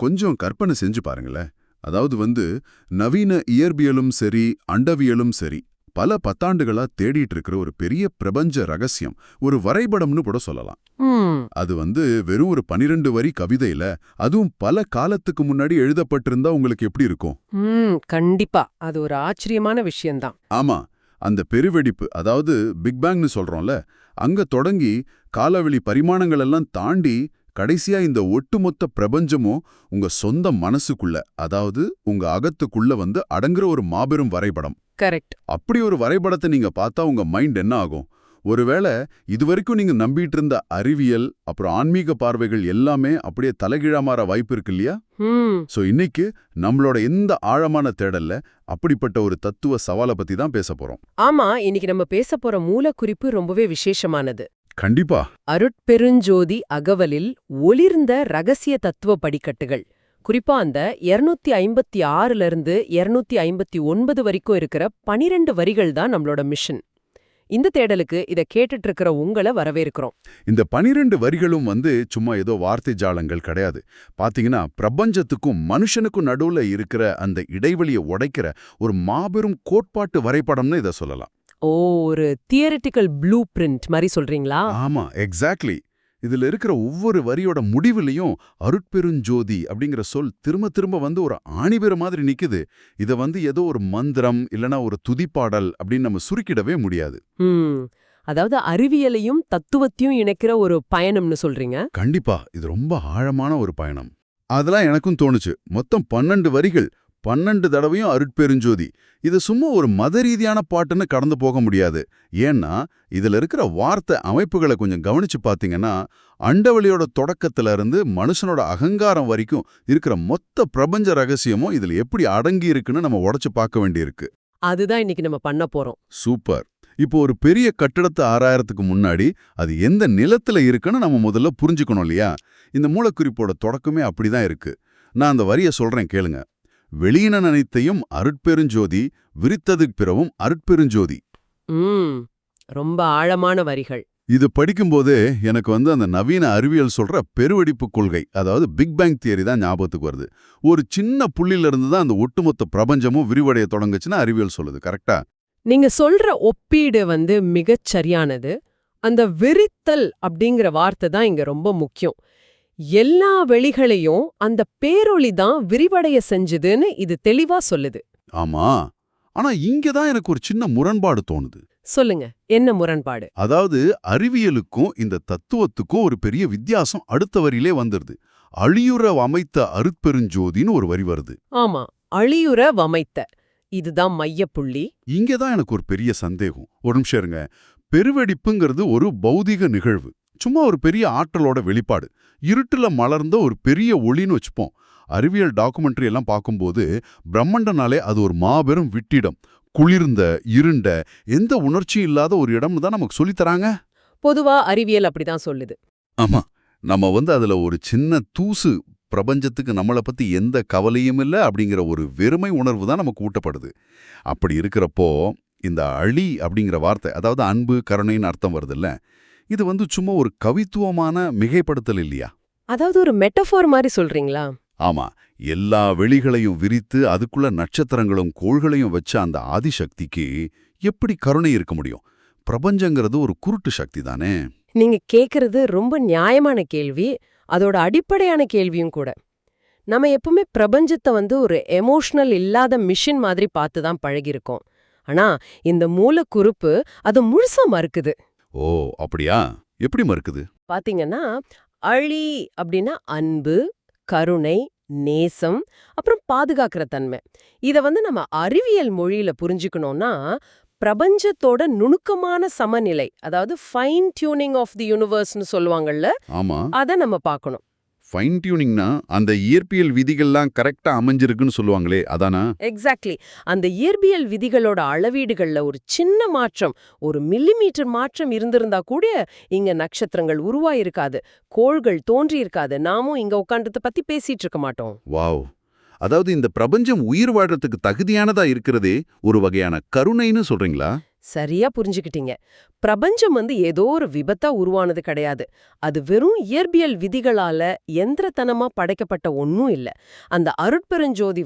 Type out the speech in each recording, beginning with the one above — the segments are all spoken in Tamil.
கொஞ்சம் கற்பனை செஞ்சு பாருங்களேன். அதாவது நவீன இயற்பியலும் சரி, அண்டவியலும் சரி, பல பத்தாண்டுகளா தேடிட்டு இருக்கிற ஒரு பெரிய பிரபஞ்ச ரகசியம், ஒரு வரைபடம்னு கூட சொல்லலாம். அது வெறும் ஒரு 12 வரி கவிதையில, அதுவும் பல காலத்துக்கு முன்னாடி எழுதப்பட்டிருந்தா உங்களுக்கு எப்படி இருக்கும்? கண்டிப்பா அது ஒரு ஆச்சரியமான விஷயம்தான். ஆமா, அந்த பெருவெடிப்பு, அதாவது பிக் பேங்னு சொல்றோம்ல, அங்க தொடங்கி காலவெளி பரிமாணங்கள் எல்லாம் தாண்டி கடைசியா இந்த ஒட்டுமொத்த பிரபஞ்சமும் உங்க சொந்த மனசுக்குள்ள, அதாவது உங்க அகத்துக்குள்ள அடங்குற ஒரு மாபெரும் வரைபடம். கரெக்ட். அப்படி ஒரு வரைபடத்தை நீங்க பார்த்தா உங்க மைண்ட் என்ன ஆகும்? ஒருவேளை இதுவரைக்கும் நீங்க நம்பிட்டு இருந்த அறிவியல் அப்புறம் ஆன்மீக பார்வைகள் எல்லாமே அப்படியே தலைகீழா மாற வாய்ப்பு இருக்கு இல்லையா? சோ இன்னைக்கு நம்மளோட எந்த ஆழமான தேடல்ல அப்படிப்பட்ட ஒரு தத்துவ சவாலை பத்தி தான் பேச போறோம். ஆமா, இன்னைக்கு நம்ம பேச போற மூலக்குறிப்பு ரொம்பவே விசேஷமானது. கண்டிப்பா. அருட்பெருஞ்சோதி அகவலில் ஒளிர்ந்த ரகசிய தத்துவ படிக்கட்டுகள். குறிப்பா அந்த 256ல இருந்து 259 வரைக்கும் இருக்கிற 12 வரிகள் தான் நம்மளோட மிஷன். இந்த தேடலுக்கு இத கேட்டுட்டு இருக்கிற உங்களை வரவேற்கிறோம். இந்த 12 வரிகளும் சும்மா ஏதோ வார்த்தை ஜாலங்கள் கிடையாது. பாத்தீங்கன்னா, பிரபஞ்சத்துக்கும் மனுஷனுக்கும் நடுவுல இருக்கிற அந்த இடைவெளியை உடைக்கிற ஒரு மாபெரும் கோட்பாட்டு வரைபடம்னு இதை சொல்லலாம். ஓ, ஒரு தியரிட்டிக்கல் ப்ளூ பிரிண்ட் மாதிரி சொல்றீங்களா? ஆமா, எக்ஸாக்ட்லி. இதுல இருக்கிற ஒவ்வொரு வரியோட முடிவுலையும் அருட்பெருஞ்சோதி அப்படிங்கிற சொல் திரும்ப திரும்ப ஒரு ஆணிவேர் மாதிரி நிக்குது. இத ஏதோ ஒரு மந்திரம் இல்லனா ஒரு துதிப்பாடல் அப்படின்னு நம்ம சுருக்கிடவே முடியாது. அதாவது அறிவியலையும் தத்துவத்தையும் இணைக்கிற ஒரு பயணம்னு சொல்றீங்க? கண்டிப்பா, இது ரொம்ப ஆழமான ஒரு பயணம். அதெல்லாம் எனக்கும் தோணுச்சு. மொத்தம் 12 வரிகள், 12 தடவையும் அருட்பெருஞ்சோதி. இது சும்மா ஒரு மத ரீதியான பாட்டுன்னு கடந்து போக முடியாது. ஏன்னா இதுல இருக்கிற வார்த்தை அமைப்புகளை கொஞ்சம் கவனிச்சு பாத்தீங்கன்னா, அண்டவெளியோட தொடக்கத்துல இருந்து மனுஷனோட அகங்காரம் வரைக்கும் இருக்கிற மொத்த பிரபஞ்ச ரகசியமும் இதுல எப்படி அடங்கி இருக்குன்னு நம்ம உடைச்சு பார்க்க வேண்டியிருக்கு. அதுதான் இன்னைக்கு நம்ம பண்ண போறோம். சூப்பர். இப்போ ஒரு பெரிய கட்டடத்தை ஆராயறதுக்கு முன்னாடி அது எந்த நிலத்துல இருக்குன்னு நம்ம முதல்ல புரிஞ்சுக்கணும் இல்லையா? இந்த மூலக்குறிப்போட தொடக்கமே அப்படிதான் இருக்கு. நான் அந்த வரியை சொல்றேன், கேளுங்க. வெளியின அனைத்தையும் அருட்பெருஞ்சோதி, விரித்ததுக்கு பிறவும் அருட்பெருஞ்சோதி. ரொம்ப ஆழமான வரிகள். இது படிக்கும்போதே எனக்கு அந்த நவீன அறிவியல் சொல்ற பெருவெடிப்பு கொள்கை, அதாவது பிக் பேங் தியரி தான் ஞாபகத்துக்கு வருது. ஒரு சின்ன புள்ளில இருந்து தான் அந்த ஒட்டுமொத்த பிரபஞ்சமும் விரிவடைய தொடங்குச்சுன்னு அறிவியல் சொல்லுது. கரெக்டா? நீங்க சொல்ற ஒப்பீடு மிகச் சரியானது. அந்த விரித்தல் அப்படிங்கிற வார்த்தை தான் இங்க ரொம்ப முக்கியம். எல்லா வெளிகளையும் அந்த பேரொளி தான் விரிவடைய செஞ்சுதுன்னு இது தெளிவா சொல்லுது. ஆமா, ஆனா இங்கதான் எனக்கு ஒரு சின்ன முரண்பாடு தோணுது. சொல்லுங்க, என்ன முரண்பாடு? அதாவது அறிவியலுக்கும் இந்த தத்துவத்துக்கும் ஒரு பெரிய வித்தியாசம் அடுத்த வரியிலே வந்துருது. அழியுற அமைத்த அருட்பெருஞ்சோதின்னு ஒரு வரி வருது. ஆமா, அழியுற வமைத்த, இதுதான் மையப்புள்ளி. இங்கதான் எனக்கு ஒரு பெரிய சந்தேகம். ஒரு நிமிஷம் இருங்க. பெருவெடிப்புங்கிறது ஒரு பௌதிக நிகழ்வு, சும்மா ஒரு பெரிய ஆற்றலோட வெளிப்பாடு. இருட்டுல மலர்ந்த ஒரு பெரிய ஒளின்னு வச்சுப்போம். அறிவியல் டாக்குமெண்ட்ரி எல்லாம் பார்க்கும்போது பிரம்மண்டனாலே அது ஒரு மாபெரும் விட்டிடம், குளிர்ந்த இருண்ட எந்த உணர்ச்சியும் இல்லாத ஒரு இடம்னு தான் நமக்கு சொல்லித்தராங்க. பொதுவா அறிவியல் அப்படிதான் சொல்லுது. ஆமா, நம்ம அதுல ஒரு சின்ன தூசு, பிரபஞ்சத்துக்கு நம்மளை பத்தி எந்த கவலையும் இல்லை அப்படிங்கிற ஒரு வெறுமை உணர்வு தான் நமக்கு ஊட்டப்படுது. அப்படி இருக்கிறப்போ இந்த அழி அப்படிங்கிற வார்த்தை, அதாவது அன்பு கருணைன்னு அர்த்தம் வருதுல்ல, இது சும்மா ஒரு கவித்துவமான மிகைப்படுத்தல் இல்லையா? அதாவது ஒரு மெட்டஃபோர் மாதிரி சொல்றீங்களா? ஆமா, எல்லா வெளிகளையும் விரித்து அதுக்குள்ள நட்சத்திரங்களும் கோள்களையும் வச்ச அந்த ஆதிசக்திக்கு எப்படி கருணை இருக்க முடியும்? பிரபஞ்சங்கிறது ஒரு குருட்டு சக்தி தானே. நீங்க கேக்குறது ரொம்ப நியாயமான கேள்வி, அதோட அடிப்படையான கேள்வியும் கூட. நம்ம எப்பவுமே பிரபஞ்சத்தை ஒரு எமோஷனல் இல்லாத மிஷின் மாதிரி பார்த்து தான் பழகிருக்கோம். ஆனா இந்த மூலக்குறிப்பு அது முழுசா மறுக்குது. ஓ, அப்படியா? எப்படி மறுக்குது? பாத்தீங்கன்னா, அழி அப்படின்னா அன்பு, கருணை, நேசம், அப்புறம் பாதுகாக்கிற தன்மை. இத நம்ம அறிவியல் மொழியில புரிஞ்சுக்கணும்னா, பிரபஞ்சத்தோட நுணுக்கமான சமநிலை, அதாவது ஃபைன் டியூனிங் ஆஃப் தி யூனிவர்ஸ்னு சொல்லுவாங்கல்ல, அத நம்ம பார்க்கணும். ஃபைன் டியூனிங்னா அந்த இயற்பியல் விதிகள்லாம் கரெக்டா அமைஞ்சிருக்குன்னு சொல்லுவாங்களே, அதானா? எக்ஸாக்ட்லி. அந்த இயற்பியல் விதிகளோட அளவீடுகள்ல ஒரு சின்ன மாற்றம், ஒரு மில்லிமீட்டர் மாற்றம் இருந்திருந்தா கூட இங்க நட்சத்திரங்கள் உருவாயிருக்காது, கோள்கள் தோன்றியிருக்காது, நாமும் இங்க உட்காண்டத பத்தி பேசிட்டு இருக்க மாட்டோம். வாவ்! அதாவது இந்த பிரபஞ்சம் உயிர் வாழறதுக்கு தகுதியானதா இருக்கிறதே ஒரு வகையான கருணைன்னு சொல்றீங்களா? சரியா புரிஞ்சுக்கிட்டீங்க. பிரபஞ்சம் ஏதோ ஒரு விபத்தா உருவானது கிடையாது. அது வெறும் இயற்பியல் விதிகளால யந்திரத்தனமா படைக்கப்பட்ட ஒன்னும் இல்ல. அந்த அருட்பெருஞ்சோதி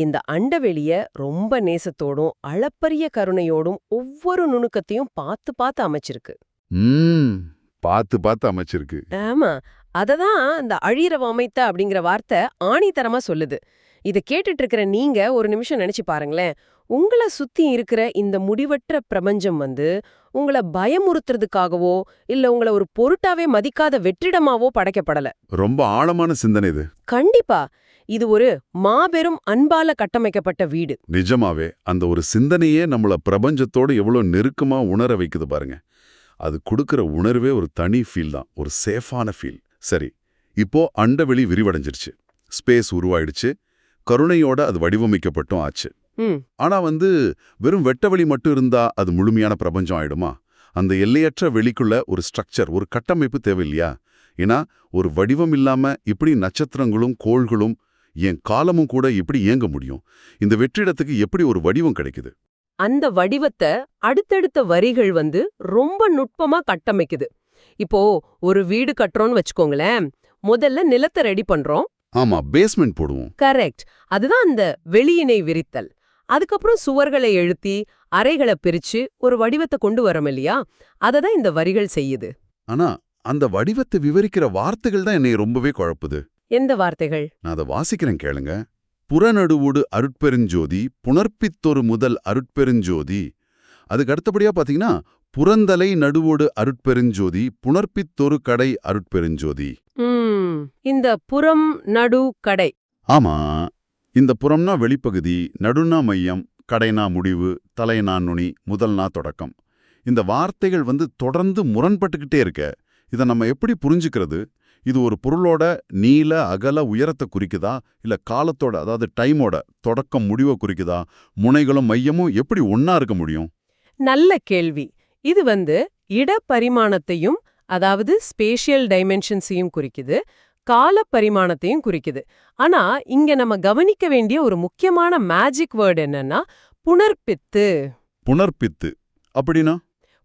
இந்த அண்டவெளிய ரொம்ப நேசத்தோடும் அளப்பரிய கருணையோடும் ஒவ்வொரு நுணுக்கத்தையும் பார்த்து பார்த்து அமைச்சிருக்கு. பார்த்து பார்த்து அமைச்சிருக்கு. ஆமா, அததான் இந்த அழிரவ அமைத்த அப்படிங்கிற வார்த்தை ஆணித்தரமா சொல்லுது. இத கேட்டுட்டு இருக்கிற நீங்க ஒரு நிமிஷம் நினைச்சு பாருங்களேன். உங்கள சுத்தி இருக்கிற இந்த முடிவற்ற பிரபஞ்சம் உங்கள பயமுறுத்துறதுக்காகவோ இல்ல உங்கள ஒரு பொருட்டாவே மதிக்காத வெற்றிடமாவோ படைக்கப்படல. ரொம்ப ஆழமான சிந்தனை இது. கண்டிப்பா இது ஒரு மாபெரும் அன்பால கட்டமைக்கப்பட்ட வீடு. நிஜமாவே அந்த ஒரு சிந்தனையே நம்மள பிரபஞ்சத்தோடு எவ்வளவு நெருக்கமா உணர வைக்குது பாருங்க. அது கொடுக்கிற உணர்வே ஒரு தனி ஃபீல் தான், ஒரு சேஃபான ஃபீல். சரி, இப்போ அண்டவெளி விரிவடைஞ்சிருச்சு, ஸ்பேஸ் உருவாயிடுச்சு, கருணையோட அது வடிவமைக்கப்பட்டும் ஆச்சு. ஆனா வெறும் வெட்டவெளி மட்டும் இருந்தா அது முழுமையான பிரபஞ்சம் ஆயிடுமா? அந்த எல்லையற்ற வெளிக்குள்ள ஒரு ஸ்ட்ரக்சர், ஒரு கட்டமைப்பு தேவையில்லையா? ஏன்னா ஒரு வடிவம் இல்லாம இப்படி நட்சத்திரங்களும் கோள்களும் ஏன் காலமும் கூட இப்படி இயங்க முடியும்? இந்த வெற்றிடத்துக்கு எப்படி ஒரு வடிவம் கிடைக்குது? அந்த வடிவத்தை அடுத்தடுத்த வரிகள் ரொம்ப நுட்பமா கட்டமைக்குது. இப்போ ஒரு வீடு கட்டுறோம்னு வச்சுக்கோங்களேன். முதல்ல நிலத்தை ரெடி பண்றோம். ஆமா, பேஸ்மெண்ட் போடுவோம். கரெக்ட். அதுதான் அந்த வெளியினை விரித்தல். அதுக்கப்புறம் சுவர்களை எழுத்தி அறைகளை பிரிச்சு ஒரு வடிவத்தை கொண்டு வரோம் இல்லையா? அததான் இந்த வரிகள் செய்யுது. ஆனா அந்த வடிவத்தை விவரிக்கிற வார்த்தைகள் தான் என்னை ரொம்பவே குழப்புது. எந்த வார்த்தைகள்? நான் அதை வாசிக்கிறேன் கேளுங்க. புறநடுவோடு அருட்பெருஞ்சோதி, புணர்ப்பித்தொரு முதல் அருட்பெருஞ்சோதி. அதுக்கு அடுத்தபடியா பாத்தீங்கன்னா புறந்தலை நடுவோடு அருட்பெருஞ்சோதி, புணர்ப்பித்தொரு கடை அருட்பெருஞ்சோதி. இந்த புறம் நடு கடை. ஆமா, இந்த புறம்னா வெளிப்பகுதி, நடுனா மையம், கடைனா முடிவு, தலைனா நுனி, முதல்னா தொடக்கம். இந்த வார்த்தைகள் தொடர்ந்து முரண்பட்டுக்கிட்டே இருக்க. இதை நம்ம எப்படி புரிஞ்சுக்கிறது? இது ஒரு பொருளோட நீள அகல உயரத்தை குறிக்குதா, இல்ல காலத்தோட, அதாவது டைமோட தொடக்கம் முடிவை குறிக்குதா? முனைகளும் மையமும் எப்படி ஒன்னா இருக்க முடியும்? நல்ல கேள்வி. இது இட பரிமாணத்தையும், அதாவது ஸ்பேஷியல் டைமென்ஷன்ஸையும் குறிக்குது, கால பரிமாணத்தையும் குறிக்குது. ஆனா இங்க நம்ம கவனிக்க வேண்டிய ஒரு முக்கியமான மேஜிக் வேர்டு என்னன்னா புணர்ப்பித்து. புணர்ப்பித்து அப்படின்னா?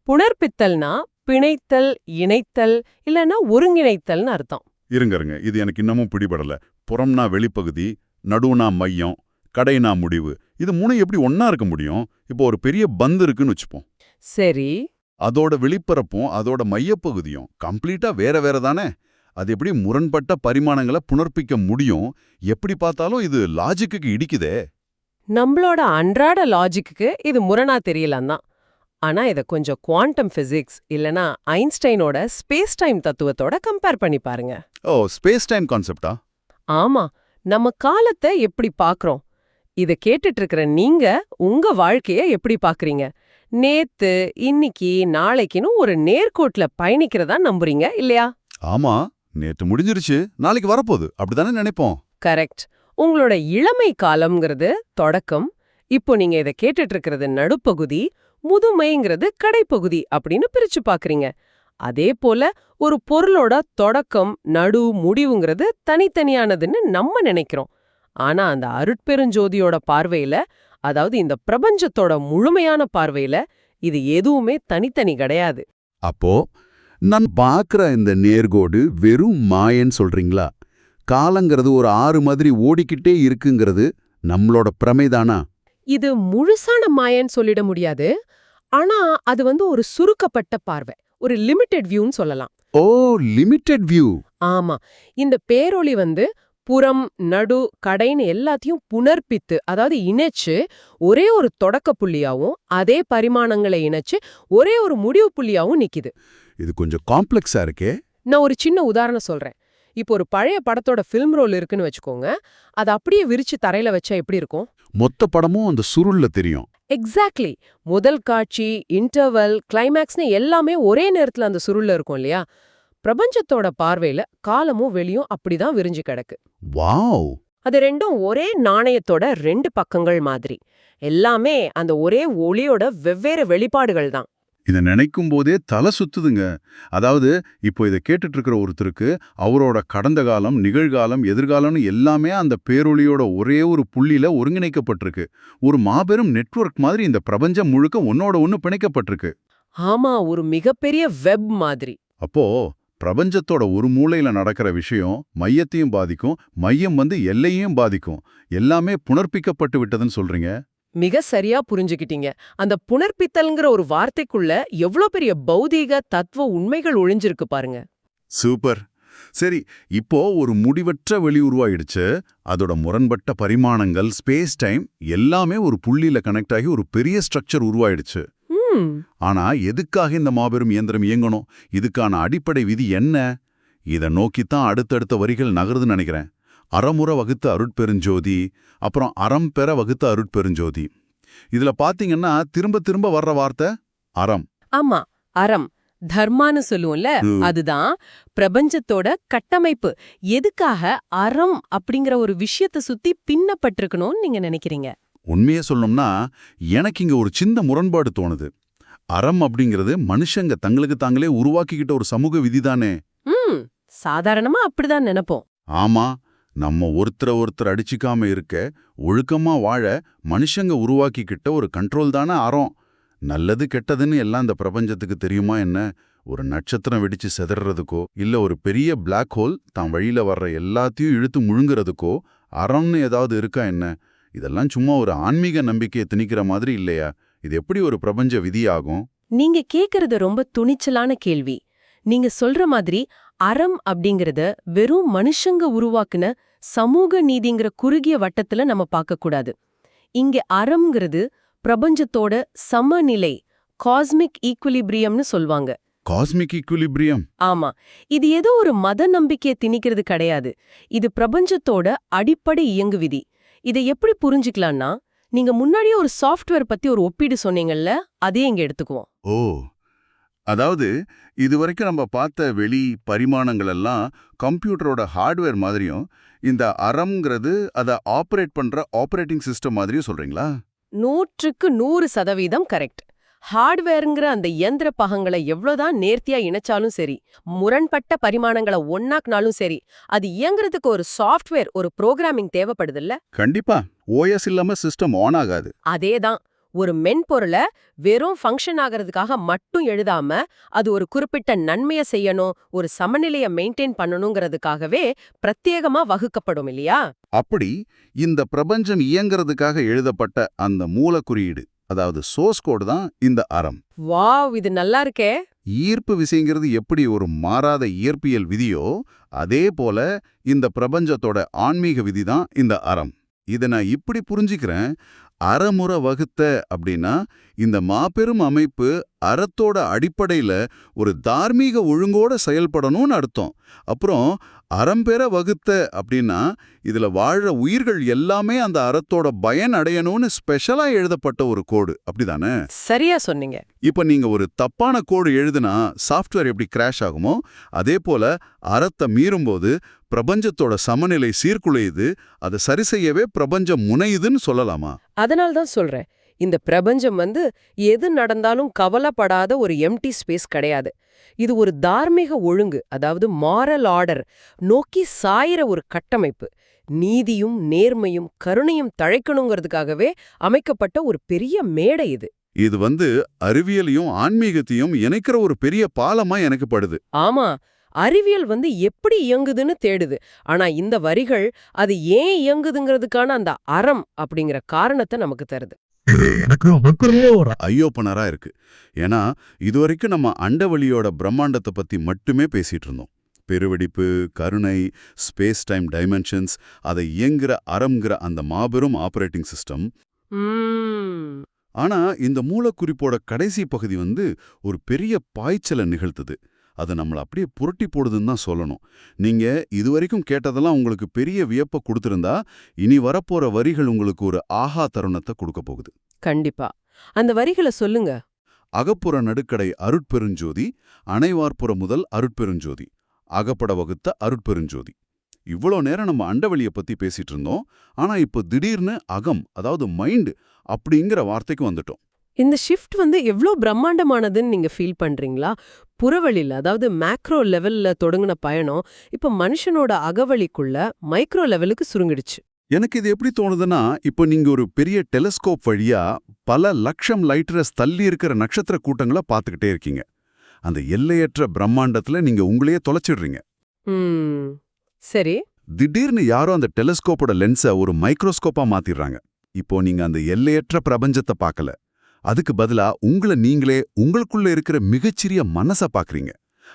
புணர்ப்பித்தல்னா பிணைத்தல், இணைத்தல், இல்லனா ஒருங்கிணைத்தல்னு அர்த்தம். இருங்க, இது எனக்கு இன்னமும் பிடிபடல. புறம்னா வெளிப்பகுதி, நடுவுனா மையம், கடைனா முடிவு. இது மூணு எப்படி ஒன்னா இருக்க முடியும்? இப்போ ஒரு பெரிய பந்து இருக்குன்னு வச்சுப்போம். சரி, அதோட வெளிப்பரப்பும் அதோட மையப்பகுதியும் கம்ப்ளீட்டா வேற வேற தானே? அது எப்படி முரண்பட்ட பரிமாணங்களை புணர்ப்பிக்க முடியும்? எப்படி பார்த்தாலும் இது லாஜிக்கு இடிக்குதே. நம்மளோட அன்றாட லாஜிக்கு இது முரணா தெரியலாம் தான். ஆனா இத கொஞ்சம் குவாண்டம் பிசிக்ஸ் இல்லனா ஐன்ஸ்டைனோட ஸ்பேஸ் டைம் தத்துவத்தோட கம்பேர் பண்ணி பாருங்க. ஓ, ஸ்பேஸ் டைம் கான்செப்டா? ஆமா, நம்ம காலத்தை எப்படி பார்க்கறோம்? இத கேட்டுட்டு இருக்கிற நீங்க உங்க வாழ்க்கைய எப்படி பார்க்கறீங்க? நேத்து, இன்னைக்கு, நாளைக்குன்னு ஒரு நேர்கோட்ல பயணிக்கிறதா நம்புறீங்க இல்லையா? ஆமா, நேற்று முடிஞ்சிருச்சு, நாளைக்கு வரப்போகுது, அப்படிதானே நினைப்போம். கரெக்ட். உங்களோட இளமை காலம்ங்கிறது தொடக்கம், இப்போ நீங்க இத கேட்டுட்டு இருக்கிறது நடுப்பகுதி, முதுமைங்கிறது கடைப்பகுதி அப்படின்னு பிரிச்சு பாக்குறீங்க. அதே போல ஒரு பொருளோட தொடக்கம், நடு, முடிவுங்கிறது தனித்தனியானதுன்னு நம்ம நினைக்கிறோம். ஆனா அந்த அருட்பெருஞ்சோதியோட பார்வையில, அதாவது இந்த பிரபஞ்சத்தோட முழுமையான பார்வையில, இது எதுவுமே தனித்தனி கிடையாது. அப்போ நான் பார்க்குற இந்த நேர்கோடு வெறும் மாயன்னு சொல்றீங்களா? காலங்கிறது ஒரு ஆறு மாதிரி ஓடிக்கிட்டே இருக்குங்கிறது நம்மளோட பிரமைதானா? இது முழுசான மாயன்னு சொல்லிட முடியாது. ஆனா அது ஒரு சுருக்கப்பட்ட பார்வை, ஒரு லிமிட்டெட் வியூன்னு சொல்லலாம். ஓ, லிமிட்டெட் வியூ. ஆமா, இந்த பேரொளி புறம், நடு, கடைன்னு எல்லாத்தையும் புணர்ப்பித்து, அதாவது இணைச்சு ஒரே ஒரு தொடக்க புள்ளியாவும் அதே பரிமாணங்களை இணைச்சு ஒரே ஒரு முடிவு புள்ளியாவும் நிக்குது. இது கொஞ்சம் காம்ப்ளெக்ஸா இருக்கே. நான் ஒரு சின்ன உதாரணம் சொல்றேன். இப்போ ஒரு பழைய படத்தோட ஃபில்ம் ரோல் இருக்குன்னு வச்சுக்கோங்க. அதை அப்படியே விரிச்சு தரையில வச்சா எப்படி இருக்கும்? மொத்த படமும் அந்த சுருள்ல தெரியும். எக்ஸாக்ட்லி. முதல் காட்சி, இன்டர்வல், கிளைமேக்ஸ்னு எல்லாமே ஒரே நேரத்துல அந்த சுருள்ல இருக்கும் இல்லையா? பிரபஞ்சத்தோட பார்வையில காலமும் வெளியும் அப்படிதான் விரிஞ்சு கிடக்கு. வாவ்! அது ரெண்டும் ஒரே நாணயத்தோட ரெண்டு பக்கங்கள் மாதிரி. எல்லாமே அந்த ஒரே ஒளியோட வெவ்வேறு வெளிப்பாடுகள் தான். இதை நினைக்கும் போதே தலை சுத்துதுங்க. அதாவது இப்போ இதை கேட்டுட்டு இருக்கிற ஒருத்தருக்கு அவரோட கடந்த காலம், நிகழ்காலம், எதிர்காலம்னு எல்லாமே அந்த பேரொளியோட ஒரே ஒரு புள்ளியில ஒருங்கிணைக்கப்பட்டிருக்கு. ஒரு மாபெரும் நெட்வொர்க் மாதிரி இந்த பிரபஞ்சம் முழுக்க ஒன்னோட ஒன்னு பிணைக்கப்பட்டிருக்கு. ஆமா, ஒரு மிகப்பெரிய வெப் மாதிரி. அப்போ பிரபஞ்சத்தோட ஒரு மூலையில நடக்கிற விஷயம் மையத்தையும் பாதிக்கும், மையம் எல்லையையும் பாதிக்கும். எல்லாமே புனர்ப்பிக்கப்பட்டு விட்டதுன்னு சொல்றீங்க. மிக சரியா புரிஞ்சுக்கிட்டீங்க. அந்த புனர்ப்பித்தல்ங்கிற ஒரு வார்த்தைக்குள்ள எவ்ளோ பெரிய பௌதீக தத்துவ உண்மைகள் ஒளிஞ்சிருக்கு பாருங்க. சூப்பர். சரி, இப்போ ஒரு முடிவற்ற வெளி உருவாயிடுச்சு. அதோட முரண்பட்ட பரிமாணங்கள், ஸ்பேஸ் டைம் எல்லாமே ஒரு புள்ளியில கனெக்ட் ஆகி ஒரு பெரிய ஸ்ட்ரக்சர் உருவாயிடுச்சு. ஆனா எதுக்காக இந்த மாபெரும் இயந்திரம் இயங்கணும்? இதுக்கான அடிப்படை விதி என்ன? இதை நோக்கித்தான் அடுத்தடுத்த வரிகள் நகருதுன்னு நினைக்கிறேன். அறமுற வகுத்த அருட்பெருஞ்சோதி, அப்புறம் அறம் பெற வகுத்த அருட்பெருஞ்சோதி. இதுல பாத்தீங்கன்னா திரும்ப திரும்ப வர்ற வார்த்தை அறம். ஆமா, அறம், தர்மான்னு சொல்லுவோம்ல, அதுதான் பிரபஞ்சத்தோட கட்டமைப்பு. எதுக்காக அறம் அப்படிங்கிற ஒரு விஷயத்தை சுத்தி பின்னப்பட்டிருக்கணும்னு நீங்க நினைக்கிறீங்க? உண்மையை சொல்லணும்னா எனக்கு இங்க ஒரு சின்ன முரண்பாடு தோணுது. அறம் அப்படிங்கிறது மனுஷங்க தங்களுக்கு தாங்களே உருவாக்கிக்கிட்ட ஒரு சமூக விதிதானே. சாதாரணமா அப்படிதான் நினைப்போம். ஆமா, நம்ம ஒருத்தர் அடிச்சுக்காம இருக்க, ஒழுக்கமா வாழ மனுஷங்க உருவாக்கிக்கிட்ட ஒரு கண்ட்ரோல் தானே அறம். நல்லது கெட்டதுன்னு எல்லாம் இந்த பிரபஞ்சத்துக்கு தெரியுமா என்ன? ஒரு நட்சத்திரம் வெடிச்சு செதறதுக்கோ, இல்ல ஒரு பெரிய பிளாக் ஹோல் தான் வழியில வர்ற எல்லாத்தையும் இழுத்து முழுங்குறதுக்கோ அறம்னு ஏதாவது இருக்கா என்ன? இதெல்லாம் சும்மா ஒரு ஆன்மீக நம்பிக்கையை திணிக்கிற மாதிரி இல்லையா? இது எப்படி ஒரு பிரபஞ்ச விதியாகும்? நீங்க கேக்குறது ரொம்ப துணிச்சலான கேள்வி. நீங்க சொல்ற மாதிரி அறம் அப்படிங்கறத வெறும் மனுஷங்க உருவாக்குன சமூக நீதிங்கிற குறுகிய வட்டத்துல நம்ம பார்க்க கூடாது. இங்க அறம்ங்கிறது பிரபஞ்சத்தோட சமநிலை, காஸ்மிக் ஈக்குலிபிரியம்னு சொல்வாங்க. Cosmic equilibrium? ஆமா, இது ஏதோ ஒரு மத நம்பிக்கையை திணிக்கிறது கிடையாது. இது பிரபஞ்சத்தோட அடிப்படை இயங்கு விதி. இதை எப்படி புரிஞ்சுக்கலாம்னா, நீங்க முன்னாடியே ஒரு சாஃப்ட்வேர் பத்தி ஒரு ஒப்பீடு சொன்னீங்கல்ல, அதே இங்க எடுத்துக்குவோம். ஓ, அதாவது இதுவரைக்கும் நம்ம பார்த்த வெளி பரிமாணங்கள் எல்லாம் கம்ப்யூட்டரோட ஹார்ட்வேர் மாதிரியும், இந்த அறம்ங்கிறது அதை ஆப்ரேட் பண்ற ஆப்ரேட்டிங் சிஸ்டம் மாதிரியும் சொல்றீங்களா? 100க்கு 100% கரெக்ட். ஹார்ட்வேருங்கிற அந்த இயந்திர பாகங்களை எவ்வளவுதான் நேர்த்தியா இணைச்சாலும் சரி, முரண்பட்ட பரிமாணங்களை ஒன்னாக்குனாலும் சரி, அது இயங்குறதுக்கு ஒரு சாஃப்ட்வேர், ஒரு புரோகிராமிங் தேவைப்படுதுல்ல? கண்டிப்பா. ஓஎஸ் இல்லாம சிஸ்டம் ஆன் ஆகாது. அதேதான். ஒரு மென்பொருளை வெறும் ஃபங்க்ஷன் ஆகிறதுக்காக மட்டும் எழுதாம, அது ஒரு குறிப்பிட்ட நன்மையை செய்யணும், ஒரு சமநிலையை மெயின்டைன் பண்ணணுங்கிறதுக்காகவே பிரத்யேகமா வகுக்கப்படும் இல்லையா? அப்படி இந்த பிரபஞ்சம் இயங்குறதுக்காக எழுதப்பட்ட அந்த மூல குறியீடு, அதாவது சோர்ஸ் கோடு தான் இந்த அறம். வாவ், இது நல்லா இருக்கே. ஈர்ப்பு விசைங்கிறது எப்படி ஒரு மாறாத இயற்பியல் விதியோ, அதே போல இந்த பிரபஞ்சத்தோட ஆன்மீக விதி தான் இந்த அறம். இதை நான் இப்படி புரிஞ்சுக்கிறேன். அறமுறை வகுத்த அப்படின்னா இந்த மாபெரும் அமைப்பு அறத்தோட அடிப்படையில ஒரு தார்மீக ஒழுங்கோட செயல்படணும்னு அர்த்தம். அப்புறம் அறம்பெற வகுத்த அப்படின்னா இதுல வாழ்ற உயிர்கள் எல்லாமே அந்த அறத்தோட பயன் அடையணும்னு ஸ்பெஷலா எழுதப்பட்ட ஒரு கோடு, அப்படிதானே? சரியா சொன்னீங்க. இப்ப நீங்க ஒரு தப்பான கோடு எழுதுனா சாஃப்ட்வேர் எப்படி கிராஷ் ஆகுமோ, அதே போல அறத்தை மீறும்போது பிரபஞ்சத்தோட சமநிலை சீர்குலையுது. அதை சரி செய்யவே பிரபஞ்சம் முனையுதுன்னு சொல்லலாமா? அதனால்தான் சொல்றேன், இந்த பிரபஞ்சம் எது நடந்தாலும் கவலைப்படாத ஒரு எம்டி ஸ்பேஸ் கிடையாது. இது ஒரு தார்மீக ஒழுங்கு, அதாவது மாரல் ஆர்டர் நோக்கி சாயிற ஒரு கட்டமைப்பு. நீதியும் நேர்மையும் கருணையும் தழைக்கணுங்கிறதுக்காகவே அமைக்கப்பட்ட ஒரு பெரிய மேடை இது. இது அறிவியலையும் ஆன்மீகத்தையும் இணைக்கிற ஒரு பெரிய பாலமா எனக்கு படுது. ஆமா, அறிவியல் எப்படி இயங்குதுன்னு தேடுது. ஆனா இந்த வரிகள் அது ஏன் இயங்குதுங்கிறதுக்கான அந்த அறம் அப்படிங்கிற காரணத்தை நமக்கு தருது. ஐயோப்பனரா இருக்கு. ஏன்னா இதுவரைக்கும் நம்ம அண்டவெளியோட பிரம்மாண்டத்தை பத்தி மட்டுமே பேசிட்டு இருந்தோம். பெருவெடிப்பு, கருணை, ஸ்பேஸ் டைம் டைமென்ஷன்ஸ், அதை இயங்குற அறம்ங்கிற அந்த மாபெரும் ஆபரேட்டிங் சிஸ்டம். ஆனா இந்த மூலக்குறிப்போட கடைசி பகுதி ஒரு பெரிய பாய்ச்சலை நிகழ்த்துது. அது நம்மளை அப்படியே புரட்டி போடுதுன்னு தான் சொல்லணும். நீங்க இதுவரைக்கும் கேட்டதெல்லாம் உங்களுக்கு பெரிய வியப்பை கொடுத்திருந்தா, இனி வரப்போற வரிகள் உங்களுக்கு ஒரு ஆஹா தருணத்தை கொடுக்க போகுது. கண்டிப்பா. அந்த வரிகளை சொல்லுங்க. அகப்புற நடுக்கடை அருட்பெருஞ்சோதி, அணைவார்ப்புற முதல் அருட்பெருஞ்சோதி, அகப்பட வகுத்த அருட்பெருஞ்சோதி. இவ்வளோ நேரம் நம்ம அண்டவெளியை பத்தி பேசிட்டு இருந்தோம். ஆனா இப்போ திடீர்னு அகம், அதாவது மைண்ட் அப்படிங்கிற வார்த்தைக்கு வந்துட்டோம். இந்த ஷிஃப்ட் எவ்ளோ பிரம்மாண்டமானதுன்னு நீங்க ஃபீல் பண்றீங்களா? புறவழில, அதாவது மேக்ரோ லெவல்ல தொடங்குன பயணம் இப்ப மனுஷனோட அகவழிக்குள்ள மைக்ரோ லெவலுக்கு சுருங்கிடுச்சு. எனக்கு இது எப்படி தோணுதுன்னா, இப்போ நீங்க ஒரு பெரிய டெலஸ்கோப் வழியா பல லட்சம் லைட் இயர்ஸ் தள்ளி இருக்கிற நட்சத்திர கூட்டங்கள பார்த்துக்கிட்டே இருக்கீங்க. அந்த எல்லையற்ற பிரம்மாண்டத்துல நீங்க உங்களையே தொலைச்சிடுறீங்க. ம். சரி. திடீர்னு யாரோ அந்த டெலஸ்கோப்போட லென்ஸை ஒரு மைக்ரோஸ்கோப்பா மாத்திடுறாங்க. இப்போ நீங்க அந்த எல்லையற்ற பிரபஞ்சத்தை பார்க்கல. அதுக்கு பதிலா நீங்களே உங்களுக்குள்ள இருக்கிற மிகச்சிறிய மனசை பார்க்கறீங்க.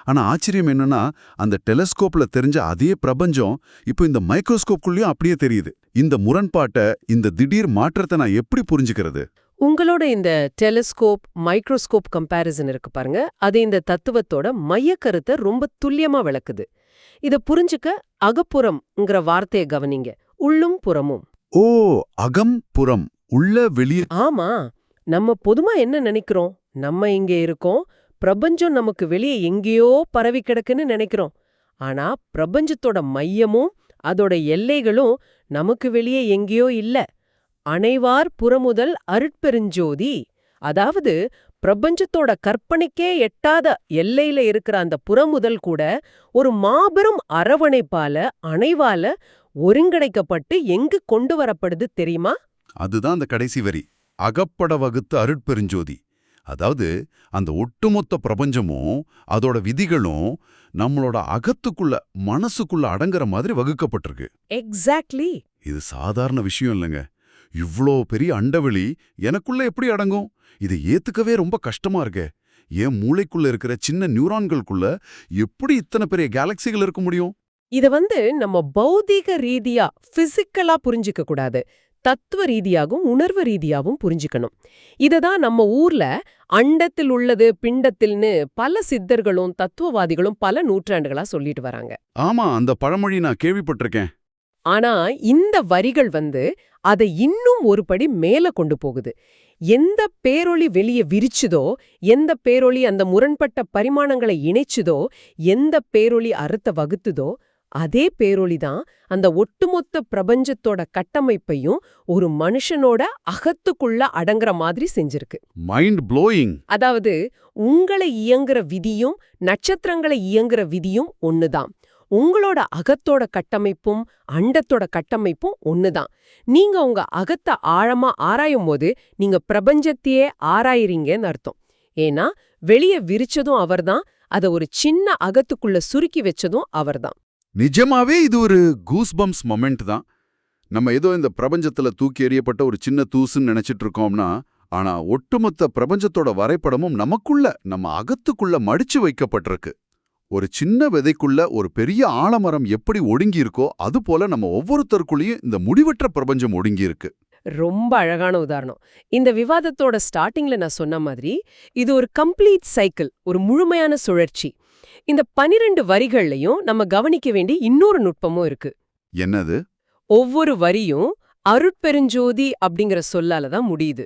ஆனா ஆச்சரியம் என்னன்னா, அந்த டெலஸ்கோப்ல தெரிஞ்ச அதே பிரபஞ்சம் இப்போ இந்த மைக்ரோஸ்கோப்குள்ளேயும் அப்படியே தெரியுது. இந்த முரண்பாட்டை, இந்த திடீர் மாற்றத்தை நான் எப்படி புரிஞ்சுக்கிறது? உங்களோட இந்த டெலிஸ்கோப், மைக்ரோஸ்கோப் கம்பேரிசன் இருக்கு பாருங்க, அது இந்த தத்துவத்தோட மையக்கருத்தை ரொம்ப துல்லியமா விளக்குது. இத புரிஞ்சுக்க அகப்புறம்ங்கிற வார்த்தையை கவனிங்க. உள்ளும் புறமும். ஓ, அகம் புறம், உள்ள வெளியே. ஆமா, நம்ம பொதுமா என்ன நினைக்கிறோம்? நம்ம இங்கே இருக்கோம், பிரபஞ்சம் நமக்கு வெளியே எங்கேயோ பரவி கிடக்குன்னு நினைக்கிறோம். ஆனா பிரபஞ்சத்தோட மையமும் அதோட எல்லைகளும் நமக்கு வெளியே எங்கேயோ இல்ல. அனைவார் புறமுதல் அருட்பெருஞ்சோதி. அதாவது பிரபஞ்சத்தோட கற்பனைக்கே எட்டாத எல்லையில இருக்கிற அந்த புறமுதல் கூட ஒரு மாபெரும் அரவணைப்பால, அணைவால ஒருங்கிணைக்கப்பட்டு எங்கு கொண்டு வரப்படுது தெரியுமா? அதுதான் அந்த கடைசி வரி. அகப்பட வகுத்த அருட்பெருஞ்சோதி. அதாவது அந்த ஒட்டுமொத்த பிரபஞ்சமும் அதோட விதிகளும் நம்மளோட அகத்துக்குள்ள, மனசுக்குள்ள அடங்குற மாதிரி வகுக்கப்பட்டிருக்கு. எக்ஸாக்ட்லி. இது சாதாரண விஷயம் இல்லைங்க. இவ்ளோ பெரிய அண்டவெளி எனக்குள்ள எப்படி அடங்கும்? இதை ஏத்துக்கவே ரொம்ப கஷ்டமா இருக்கே. என் மூளைக்குள்ள இருக்கிற சின்ன நியூரான்களுக்குள்ள எப்படி இத்தனை பெரிய கேலக்சிகள் இருக்க முடியும்? இத நம்ம பௌதீக ரீதியா, பிசிக்கலா புரிஞ்சுக்க கூடாது. தத்துவ ரீதியாகவும் உணர்வு ரீதியாகவும் புரிஞ்சுக்கணும். இததான் நம்ம ஊர்ல அண்டத்தில் உள்ளது பிண்டத்தில்னு பல சித்தர்களும் தத்துவவாதிகளும் பல நூற்றாண்டுகளா சொல்லிட்டு வராங்க. ஆமா, அந்த பழமொழி நான் கேள்விப்பட்டிருக்கேன். ஆனா இந்த வரிகள் அதை இன்னும் ஒரு படி மேல கொண்டு போகுது. எந்த பேரொளி வெளியே விரிச்சுதோ, எந்த பேரொளி அந்த முரண்பட்ட பரிமாணங்களை இணைச்சுதோ, எந்த பேரொளி அறுத்த வகுத்துதோ, அதே பேரொளிதான் அந்த ஒட்டுமொத்த பிரபஞ்சத்தோட கட்டமைப்பையும் ஒரு மனுஷனோட அகத்துக்குள்ள அடங்குற மாதிரி செஞ்சிருக்கு. Mind blowing. அதாவது உங்களை இயங்குற விதியும் நட்சத்திரங்களை இயங்குற விதியும் ஒண்ணுதான். உங்களோட அகத்தோட கட்டமைப்பும் அண்டத்தோட கட்டமைப்பும் ஒண்ணுதான். நீங்க உங்க அகத்தை ஆழமா ஆராயும் போது நீங்க பிரபஞ்சத்தையே ஆராயிறீங்கன்னு அர்த்தம். ஏன்னா வெளியே விரிச்சதும் அவர்தான், அதை ஒரு சின்ன அகத்துக்குள்ள சுருக்கி வச்சதும் அவர்தான். நிஜமாவே இது ஒரு கூஸ்பம்ஸ் மொமெண்ட் தான். நம்ம ஏதோ இந்த பிரபஞ்சத்துல தூக்கி எறியப்பட்ட ஒரு சின்ன தூசுன்னு நினைச்சிட்டு இருக்கோம்னா, ஆனா ஒட்டுமொத்த பிரபஞ்சத்தோட வரைபடமும் நமக்குள்ள, நம்ம அகத்துக்குள்ள மடிச்சு வைக்கப்பட்டிருக்கு. ஒரு சின்ன விதைக்குள்ள ஒரு பெரிய ஆலமரம் எப்படி ஒடுங்கி இருக்கோ, அது போல நம்ம ஒவ்வொருத்தருக்குள்ளேயும் இந்த முடிவற்ற பிரபஞ்சம் ஒடுங்கி இருக்கு. ரொம்ப அழகான உதாரணம். இந்த விவாதத்தோட ஸ்டார்டிங்ல நான் சொன்ன மாதிரி, இது ஒரு கம்ப்ளீட் சைக்கிள், ஒரு முழுமையான சுழற்சி. இந்த 12 வரிகள்லயும் நம்ம கவனிக்க வேண்டிய இன்னொரு நுட்பமும் இருக்கு. என்னது? ஒவ்வொரு வரியும் அருட்பெருஞ்சோதி அப்படிங்கிற சொல்லால தான் முடியுது.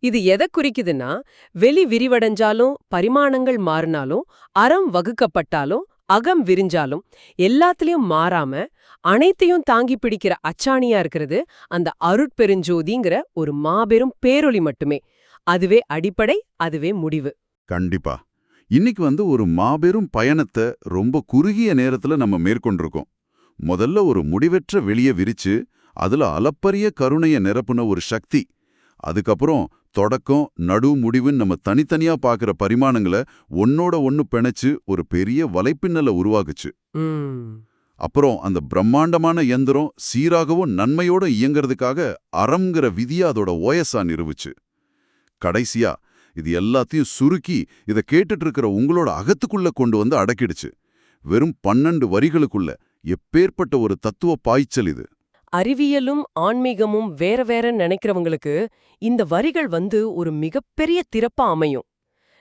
இது எதை குறிக்குதுன்னா, வெளி விரிவடைஞ்சாலும், பரிமாணங்கள் மாறினாலும், அறம் வகுக்கப்பட்டாலும், அகம் விரிஞ்சாலும், எல்லாத்துலயும் மாறாம அனைத்தையும் தாங்கி பிடிக்கிற அச்சாணியா இருக்கிறது அந்த அருட்பெருஞ்சோதிங்கிற ஒரு மாபெரும் பேரொளி மட்டுமே. அதுவே அடிப்படை, அதுவே முடிவு. கண்டிப்பா. இன்னைக்கு ஒரு மாபெரும் பயணத்தை ரொம்ப குறுகிய நேரத்துல நம்ம மேற்கொண்டிருக்கோம். முதல்ல ஒரு முடிவற்ற வெளியே விரிச்சு அதுல அளப்பரிய கருணைய நிரப்புன ஒரு சக்தி. அதுக்கப்புறம் தொடக்கம், நடு, முடிவுன்னு நம்ம தனித்தனியா பார்க்கிற பரிமாணங்களை ஒன்னோட ஒன்னு பிணைச்சு ஒரு பெரிய வலைப்பின்னலை உருவாக்குச்சு. அப்புறம் அந்த பிரம்மாண்டமான இயந்திரம் சீராகவும் நன்மையோட இயங்கிறதுக்காக அறம்ங்கிற விதியா அதோட ஓயஸா நிறுவுச்சு. கடைசியா இது எல்லாத்தையும் சுருக்கி இதை கேட்டுட்டு இருக்கிற உங்களோட அகத்துக்குள்ள கொண்டு வந்து அடக்கிடுச்சு. வெறும் 12 வரிகளுக்குள்ள எப்பேற்பட்ட ஒரு தத்துவ பாய்ச்சல் இது! அறிவியலும் ஆன்மீகமும் வேற வேற நினைக்கிறவங்களுக்கு இந்த வரிகள் ஒரு மிகப்பெரிய திறப்பா அமையும்.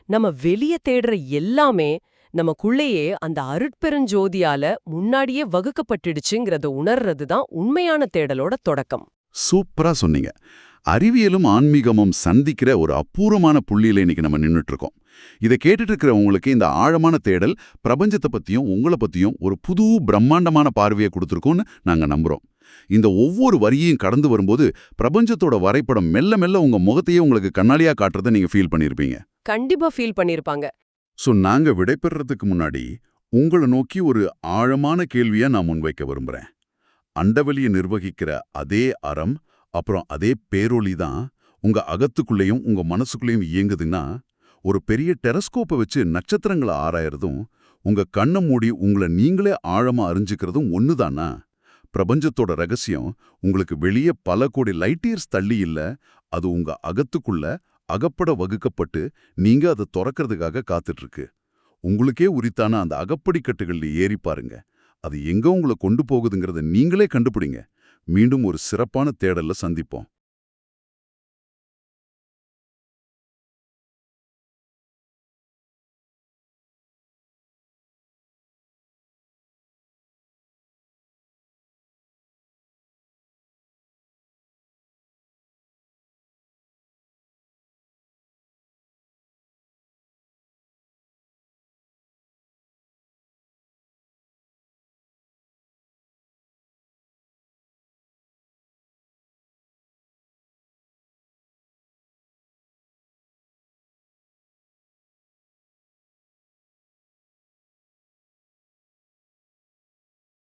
நம்ம வெளியே தேடுற எல்லாமே நமக்குள்ளேயே அந்த அருட்பெருஞ்சோதியால முன்னாடியே வகுக்கப்பட்டுடுச்சுங்கிறத உணர்றது தான் உண்மையான தேடலோட தொடக்கம். சூப்பரா சொன்னீங்க. அறிவியலும் ஆன்மீகமும் சந்திக்கிற ஒரு அபூர்வமான புள்ளியில இன்னைக்கு நம்ம நின்னுட்டு இருக்கோம். இதை கேட்டுட்டு இருக்கிற உங்களுக்கு இந்த ஆழமான தேடல் பிரபஞ்சத்தை பத்தியும் உங்களை பத்தியும் ஒரு புது பிரம்மாண்டமான பார்வையை கொடுத்துருக்கோன்னு நாங்க நம்புறோம். இந்த ஒவ்வொரு வரியையும் கடந்து வரும்போது பிரபஞ்சத்தோட வரைபடம் மெல்ல மெல்ல உங்க முகத்தையே உங்களுக்கு கண்ணாடியா காட்டுறதை நீங்க ஃபீல் பண்ணிருப்பீங்க. கண்டிப்பா ஃபீல் பண்ணிருப்பாங்க. சோ நாங்க விடைபெறறதுக்கு முன்னாடி உங்களை நோக்கி ஒரு ஆழமான கேள்வியா நான் முன்வைக்க விரும்புறேன். அண்டவெளியை நிர்வகிக்கிற அதே அறம், அப்புறம் அதே பேரொளி தான் உங்க அகத்துக்குள்ளேயும் உங்க மனசுக்குள்ளேயும் இயங்குதுன்னா, ஒரு பெரிய டெலஸ்கோப்பை வச்சு நட்சத்திரங்களை ஆராயறதும், உங்க கண்ணை மூடி உங்களை நீங்களே ஆழமா அறிஞ்சுக்கிறதும் ஒண்ணுதானா? பிரபஞ்சத்தோட ரகசியம் உங்களுக்கு வெளியே பல கோடி லைட் இயர்ஸ் தள்ளி இல்ல, அது உங்க அகத்துக்குள்ள அகப்பட வகுக்கப்பட்டு நீங்க அதை திறக்கிறதுக்காக காத்துட்டு இருக்கு. உங்களுக்கே உரித்தான அந்த அகப்படிக்கட்டுகள்ல ஏறி பாருங்க. அது எங்க உங்களை கொண்டு போகுதுங்கிறத நீங்களே கண்டுபிடிங்க. மீண்டும் ஒரு சிறப்பான தேடல்ல சந்திப்போம்.